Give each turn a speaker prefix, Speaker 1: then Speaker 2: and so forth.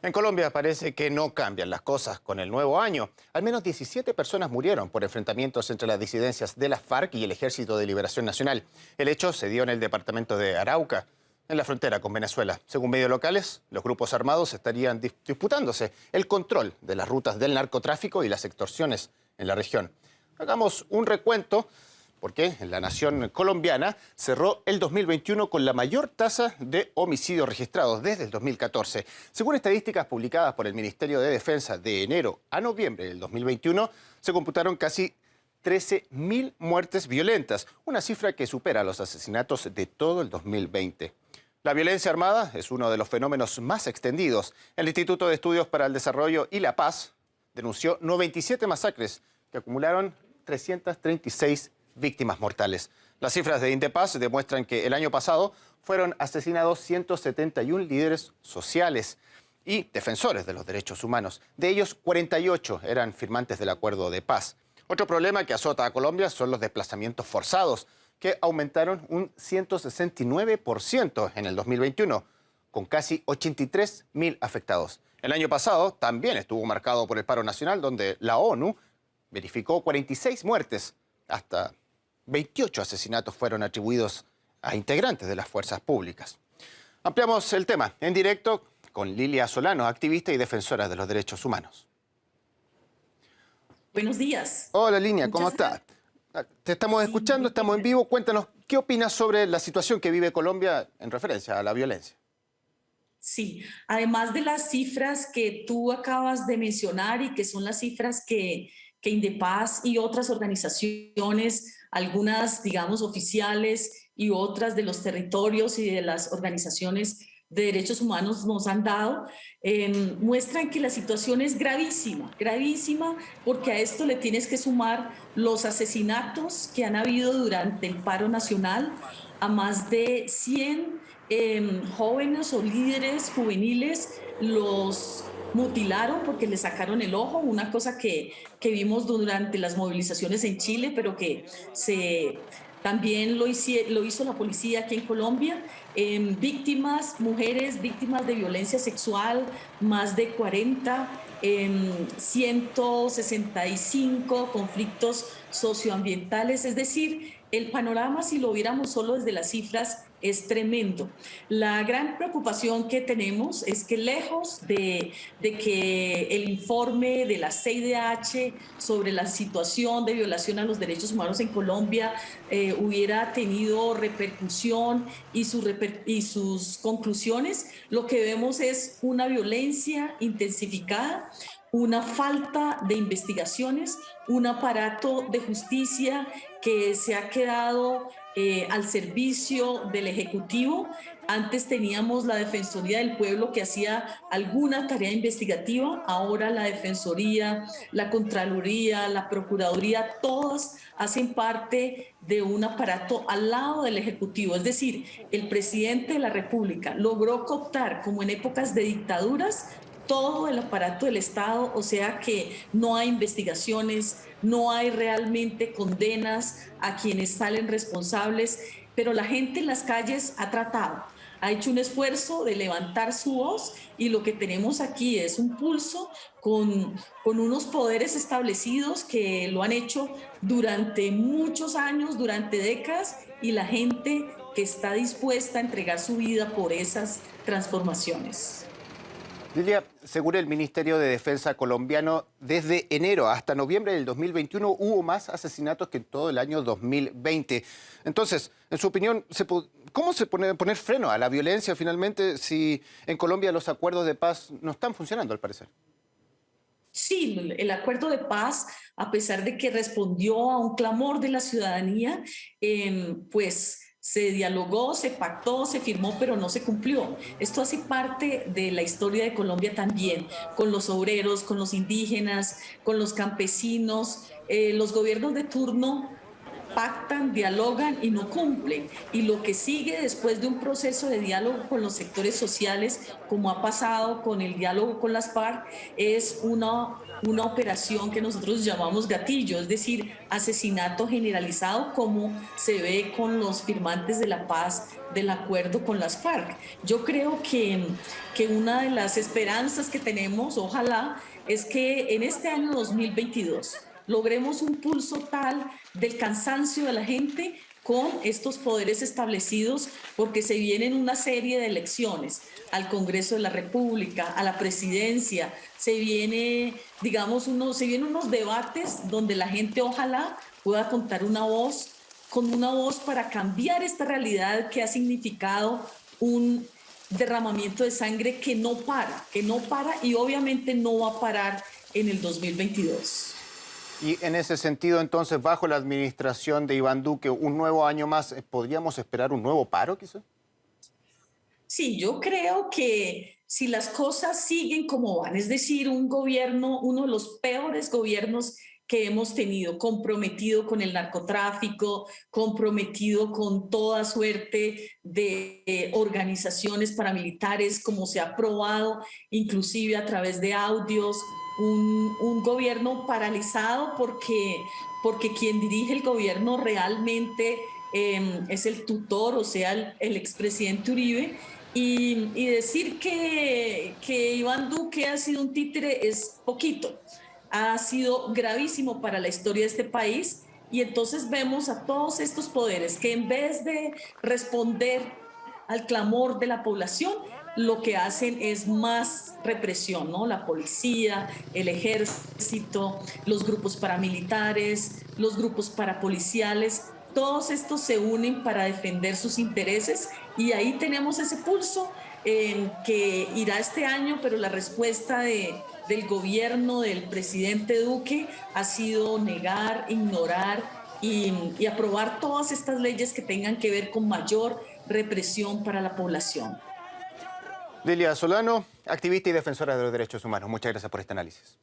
Speaker 1: En Colombia parece que no cambian las cosas con el nuevo año. Al menos 17 personas murieron por enfrentamientos entre las disidencias de las FARC y el Ejército de Liberación Nacional. El hecho se dio en el departamento de Arauca, en la frontera con Venezuela. Según medios locales, los grupos armados estarían disputándose el control de las rutas del narcotráfico y las extorsiones en la región. Hagamos un recuento, porque la nación colombiana cerró el 2021 con la mayor tasa de homicidios registrados desde el 2014. Según estadísticas publicadas por el Ministerio de Defensa de enero a noviembre del 2021, se computaron casi 13.000 muertes violentas, una cifra que supera los asesinatos de todo el 2020. La violencia armada es uno de los fenómenos más extendidos. El Instituto de Estudios para el Desarrollo y la Paz denunció 97 masacres que acumularon 336 víctimas mortales. Las cifras de Indepaz demuestran que el año pasado fueron asesinados 171 líderes sociales y defensores de los derechos humanos. De ellos, 48 eran firmantes del acuerdo de paz. Otro problema que azota a Colombia son los desplazamientos forzados, que aumentaron un 169% en el 2021, con casi 83.000 afectados. El año pasado también estuvo marcado por el paro nacional, donde la ONU verificó 46 muertes. Hasta 28 asesinatos fueron atribuidos a integrantes de las fuerzas públicas. Ampliamos el tema en directo con Lilia Solano, activista y defensora de los derechos humanos.
Speaker 2: Buenos días.
Speaker 1: Hola, Lilia, ¿cómo estás? Te estamos escuchando, estamos en vivo. Cuéntanos, ¿qué opinas sobre la situación que vive Colombia en referencia a la violencia?
Speaker 2: Sí, además de las cifras que tú acabas de mencionar y que son las cifras que Indepaz y otras organizaciones, algunas, digamos, oficiales y otras de los territorios y de las organizaciones de derechos humanos nos han dado, muestran que la situación es gravísima, gravísima, porque a esto le tienes que sumar los asesinatos que han habido durante el paro nacional a más de 100 jóvenes o líderes juveniles. Los mutilaron porque le sacaron el ojo, una cosa que vimos durante las movilizaciones en Chile, pero que también lo hizo la policía aquí en Colombia. Víctimas, mujeres víctimas de violencia sexual, más de 40, 165 conflictos socioambientales, es decir, el panorama, si lo viéramos solo desde las cifras, es tremendo. La gran preocupación que tenemos es que lejos de que el informe de la CIDH sobre la situación de violación a los derechos humanos en Colombia hubiera tenido repercusión y sus conclusiones, lo que vemos es una violencia intensificada, una falta de investigaciones, un aparato de justicia que se ha quedado al servicio del Ejecutivo. Antes teníamos la Defensoría del Pueblo que hacía alguna tarea investigativa, ahora la Defensoría, la Contraloría, la Procuraduría, todas hacen parte de un aparato al lado del Ejecutivo. Es decir, el presidente de la República logró cooptar, como en épocas de dictaduras, todo el aparato del Estado, o sea que no hay investigaciones, no hay realmente condenas a quienes salen responsables, pero la gente en las calles ha hecho un esfuerzo de levantar su voz y lo que tenemos aquí es un pulso con unos poderes establecidos que lo han hecho durante muchos años, durante décadas, y la gente que está dispuesta a entregar su vida por esas transformaciones.
Speaker 1: Lilia, según el Ministerio de Defensa colombiano, desde enero hasta noviembre del 2021 hubo más asesinatos que en todo el año 2020. Entonces, en su opinión, ¿cómo se poner freno a la violencia finalmente si en Colombia los acuerdos de paz no están funcionando, al parecer?
Speaker 2: Sí, el acuerdo de paz, a pesar de que respondió a un clamor de la ciudadanía, pues se dialogó, se pactó, se firmó, pero no se cumplió. Esto hace parte de la historia de Colombia también, con los obreros, con los indígenas, con los campesinos. Los gobiernos de turno pactan, dialogan y no cumplen. Y lo que sigue después de un proceso de diálogo con los sectores sociales, como ha pasado con el diálogo con las FARC, es una operación que nosotros llamamos gatillo, es decir, asesinato generalizado, como se ve con los firmantes de la paz del acuerdo con las FARC. Yo creo que una de las esperanzas que tenemos, ojalá, es que en este año 2022 logremos un pulso tal del cansancio de la gente con estos poderes establecidos, porque se vienen una serie de elecciones al Congreso de la República, a la presidencia, se vienen unos debates donde la gente ojalá pueda contar con una voz para cambiar esta realidad que ha significado un derramamiento de sangre que no para y obviamente no va a parar en el 2022.
Speaker 1: Y en ese sentido, entonces, bajo la administración de Iván Duque, un nuevo año más, ¿podríamos esperar un nuevo paro, quizá?
Speaker 2: Sí, yo creo que si las cosas siguen como van, es decir, un gobierno, uno de los peores gobiernos que hemos tenido, comprometido con el narcotráfico, comprometido con toda suerte de organizaciones paramilitares, como se ha probado, inclusive a través de audios, un gobierno paralizado porque quien dirige el gobierno realmente es el tutor, o sea, el expresidente Uribe. Y decir que Iván Duque ha sido un títere es poquito, ha sido gravísimo para la historia de este país. Y entonces vemos a todos estos poderes que en vez de responder al clamor de la población, lo que hacen es más represión, ¿no? La policía, el ejército, los grupos paramilitares, los grupos parapoliciales, todos estos se unen para defender sus intereses y ahí tenemos ese pulso que irá este año, pero la respuesta del gobierno, del presidente Duque, ha sido negar, ignorar y aprobar todas estas leyes que tengan que ver con mayor represión para la población.
Speaker 1: Lilia Solano, activista y defensora de los derechos humanos. Muchas gracias por este análisis.